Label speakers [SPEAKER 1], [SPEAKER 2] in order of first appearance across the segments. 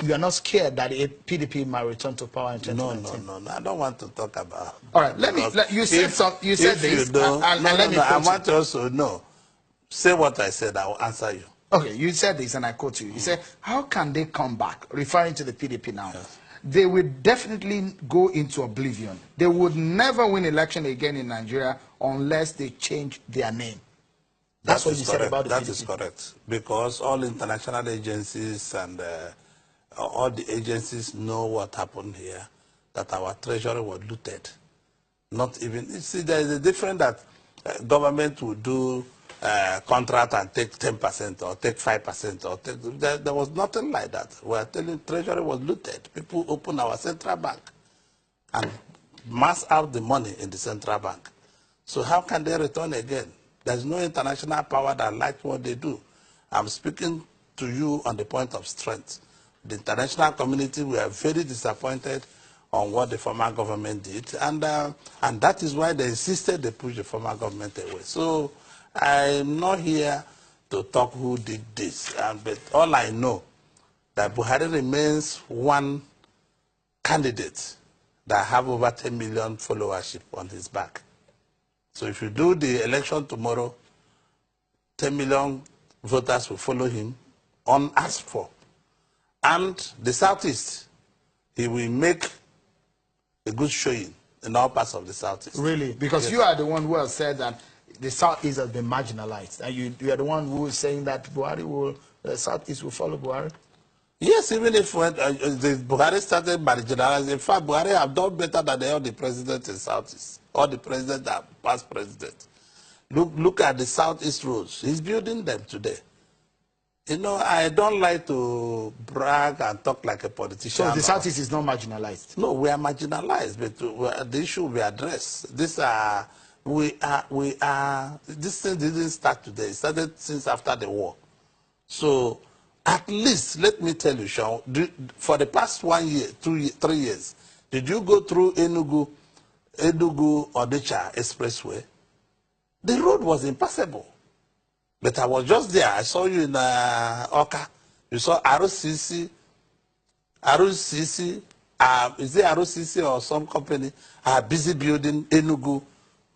[SPEAKER 1] you are not scared that a PDP might return to power in 2019?
[SPEAKER 2] No. I don't want to talk about.
[SPEAKER 1] All right, you said this, and let me quote
[SPEAKER 2] I want you also know. Say what I said, I will answer you.
[SPEAKER 1] Okay, you said this, and I quote you. You said, how can they come back? Referring to the PDP now.
[SPEAKER 2] Yes.
[SPEAKER 1] They will definitely go into oblivion. They would never win election again in Nigeria unless they change their name. That's what you said about the PDP.
[SPEAKER 2] That is correct. Because all international agencies and all the agencies know what happened here, that our treasury was looted. Not even, you see, there is a difference that government would do contract and take 10% or take 5% or take, there was nothing like that. We are telling treasury was looted. People open our central bank and mass out the money in the central bank. So how can they return again? There's no international power that likes what they do. I'm speaking to you on the point of strength. The international community were very disappointed on what the former government did, and that is why they insisted they push the former government away. So I'm not here to talk who did this, but all I know that Buhari remains one candidate that have over 10 million followership on his back. So if you do the election tomorrow, 10 million voters will follow him unasked for. And the Southeast, he will make a good showing in all parts of the Southeast.
[SPEAKER 1] Really? Because yes, you are the one who has said that the Southeast has been marginalized. And you are the one who is saying that the Southeast will follow Buhari?
[SPEAKER 2] Yes, even if the Buhari started marginalizing, in fact, Buhari have done better than all the presidents in Southeast, all the presidents that past presidents. Look at the Southeast roads. He's building them today. You know, I don't like to brag and talk like a politician.
[SPEAKER 1] So the Southeast is not marginalized?
[SPEAKER 2] No, we are marginalized, but the issue will be addressed. This thing didn't start today. It started since after the war. So at least, let me tell you, Sean, for the past 1 year, 2 years, 3 years, did you go through Enugu Onitsha Expressway? The road was impassable. But I was just there. I saw you in Oka. You saw RCC, is it RCC or some company, are busy building Enugu,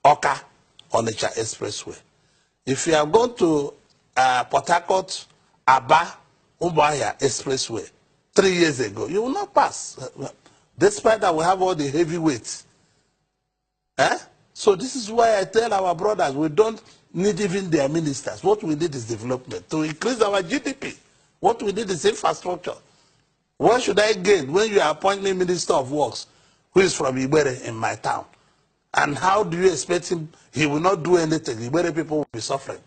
[SPEAKER 2] Oka, Onitsha Expressway. If you are going to Port Harcourt, Aba, Umuahia Expressway 3 years ago, you will not pass. Despite that we have all the heavyweights. So this is why I tell our brothers, we don't need even their ministers. What we need is development to increase our GDP. What we need is infrastructure. What should I gain when you appoint me Minister of Works, who is from Ibere in my town? And how do you expect him? He will not do anything. Ibere people will be suffering.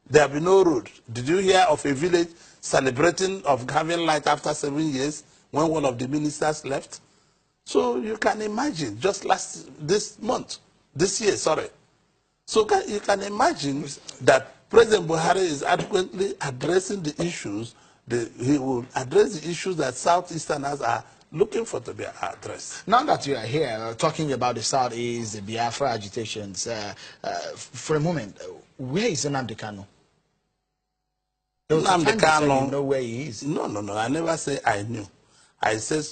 [SPEAKER 2] There will be no road. Did you hear of a village celebrating of having light after 7 years when one of the ministers left? So you can imagine, just this year, sorry. So you can imagine that President Buhari is adequately addressing the issues. He will address the issues that Southeasterners are looking for to be addressed.
[SPEAKER 1] Now that you are here talking about the Southeast, the Biafra agitations, for a moment, where is Nnamdi Kanu?
[SPEAKER 2] Nnamdi Kanu,
[SPEAKER 1] you know where he is.
[SPEAKER 2] No. I never say I knew. I said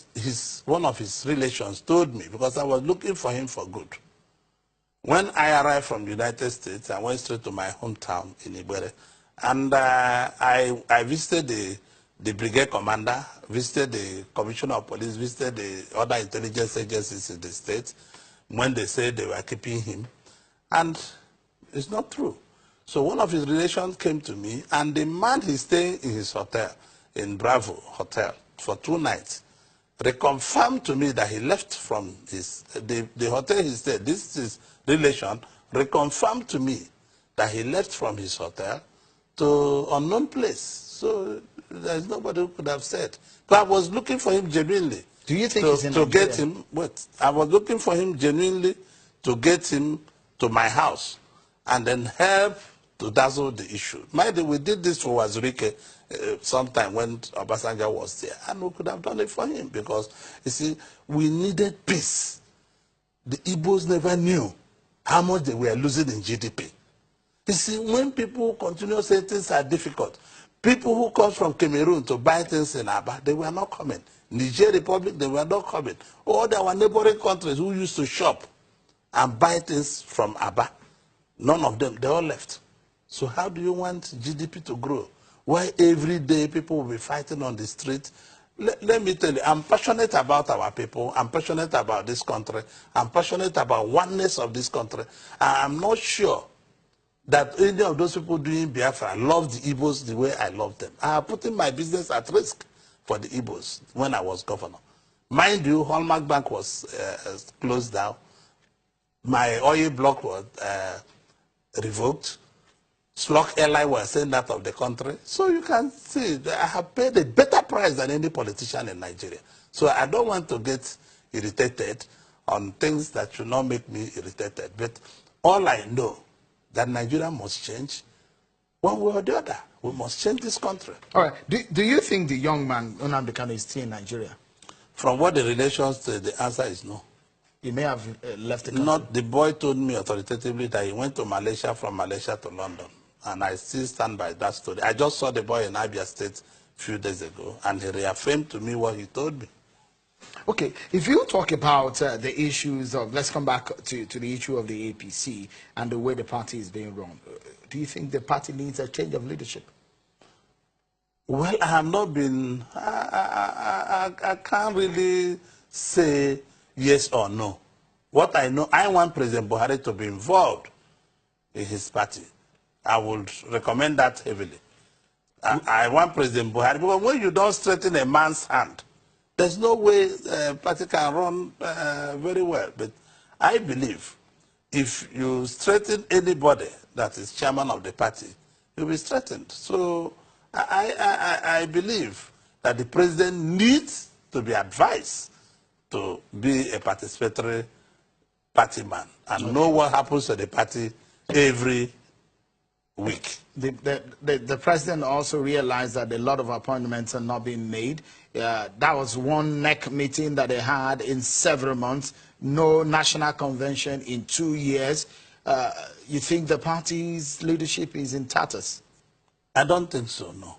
[SPEAKER 2] one of his relations told me, because I was looking for him for good. When I arrived from the United States, I went straight to my hometown in Ibere. And I visited the brigade commander, visited the commissioner of police, visited the other intelligence agencies in the state when they said they were keeping him. And it's not true. So one of his relations came to me, and the man he's staying in his hotel, in Bravo Hotel, for 2 nights, reconfirmed to me that he left from the hotel he stayed. This is relation reconfirmed to me that he left from his hotel to unknown place. So there's nobody who could have said. But I was looking for him genuinely.
[SPEAKER 1] Do you think he's in
[SPEAKER 2] to get him? Wait, I was looking for him genuinely to get him to my house and then help to dazzle the issue. Mind you, we did this for Wazirike sometime when Obasanjo was there, and we could have done it for him because, you see, we needed peace. The Igbos never knew how much they were losing in GDP. You see, when people continue saying things are difficult, People who come from Cameroon to buy things in Aba, they were not coming. Niger Republic, they were not coming. All our neighboring countries who used to shop and buy things from Aba, none of them, they all left. So how do you want GDP to grow? Why every day people will be fighting on the street? Let me tell you, I'm passionate about our people. I'm passionate about this country. I'm passionate about oneness of this country. I'm not sure that any of those people doing Biafra love the Igbos the way I love them. I have put in my business at risk for the Igbos when I was governor. Mind you, Hallmark Bank was closed down. My oil block was revoked. Slok Airline was sent out of the country. So you can see that I have paid a better price than any politician in Nigeria. So I don't want to get irritated on things that should not make me irritated. But all I know that Nigeria must change one way or the other. We must change this country.
[SPEAKER 1] All right. Do you think the young man, Nnamdi Kanu, is still in Nigeria?
[SPEAKER 2] From what the relations say, the answer is no.
[SPEAKER 1] He may have left the country.
[SPEAKER 2] Not, the boy told me authoritatively that he went to Malaysia, from Malaysia to London. And I still stand by that story. I just saw the boy in Abia State a few days ago, and he reaffirmed to me what he told me.
[SPEAKER 1] Okay, if you talk about the issues of, let's come back to the issue of the APC and the way the party is being run. Do you think the party needs a change of leadership?
[SPEAKER 2] Well, I have not been, I can't really say yes or no. What I know, I want President Buhari to be involved in his party. I would recommend that heavily. I want President Buhari, but when you don't straighten a man's hand, there's no way party can run very well. But I believe if you straighten anybody that is chairman of the party, you'll be straightened. So I believe that the president needs to be advised to be a participatory party man and know what happens to the party every week.
[SPEAKER 1] The president also realized that a lot of appointments are not being made. That was one NEC meeting that they had in several months. No national convention in 2 years. You think the party's leadership is in tatters?
[SPEAKER 2] I don't think so, no.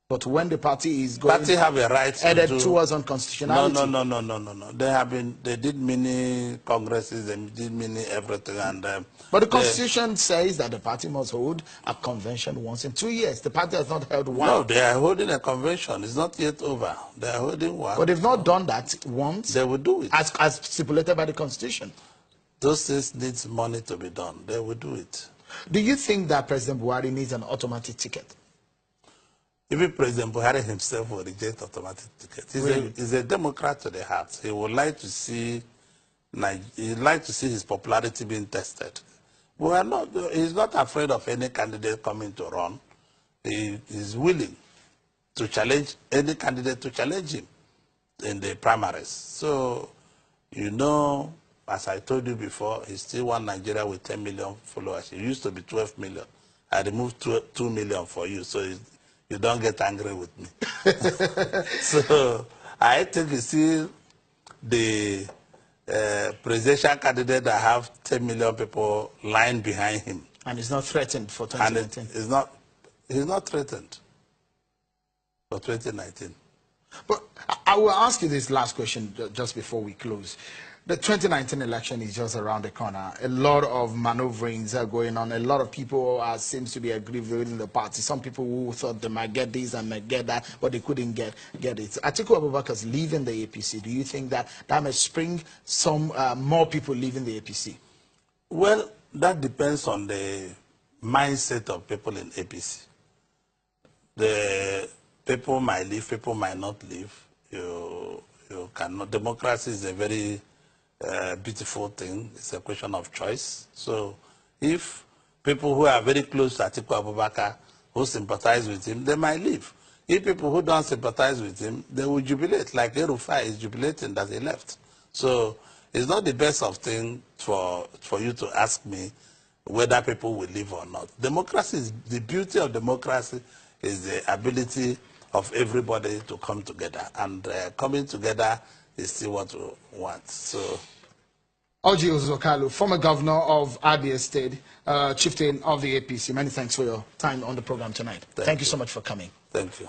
[SPEAKER 1] But when the party is going,
[SPEAKER 2] party have a right
[SPEAKER 1] headed
[SPEAKER 2] to do,
[SPEAKER 1] towards unconstitutionality.
[SPEAKER 2] No. They did many congresses, they did many everything, and
[SPEAKER 1] but the constitution says that the party must hold a convention once in 2 years. The party has not held one.
[SPEAKER 2] No, they are holding a convention. It's not yet over. They are holding one.
[SPEAKER 1] But they've not done that once.
[SPEAKER 2] They will do it
[SPEAKER 1] as stipulated by the constitution.
[SPEAKER 2] Those things need money to be done. They will do it.
[SPEAKER 1] Do you think that President Buhari needs an automatic ticket?
[SPEAKER 2] Even President Buhari himself will reject automatic ticket. He's a Democrat to the heart. He would like to see his popularity being tested. He's not afraid of any candidate coming to run. He is willing to challenge any candidate to challenge him in the primaries. So, you know, as I told you before, he still won Nigeria with 10 million followers. He used to be 12 million. I removed 2 million for you, so you don't get angry with me. So I think you see the presidential candidate that have 10 million people lying behind him.
[SPEAKER 1] And he's not threatened for 2019.
[SPEAKER 2] And he's not threatened for 2019.
[SPEAKER 1] But I will ask you this last question just before we close. The 2019 election is just around the corner. A lot of maneuverings are going on. A lot of people seems to be aggrieved within the party. Some people who thought they might get this and might get that, but they couldn't get it. Atiku Abubakar's leaving the APC. Do you think that may spring some more people leaving the APC?
[SPEAKER 2] Well, that depends on the mindset of people in APC. The people might leave, people might not leave. You cannot. Democracy is a very beautiful thing. It's a question of choice. So if people who are very close to Atiku Abubakar, who sympathize with him, they might leave. If people who don't sympathize with him, they will jubilate, like El-Rufai is jubilating that he left. So it's not the best of thing for you to ask me whether people will leave or not. Democracy is, the beauty of democracy is the ability of everybody to come together. And coming together is still what we want. So
[SPEAKER 1] Orji Uzor Kalu, former governor of Abia State, chieftain of the APC. Many thanks for your time on the program tonight. Thank you so much for coming.
[SPEAKER 2] Thank you.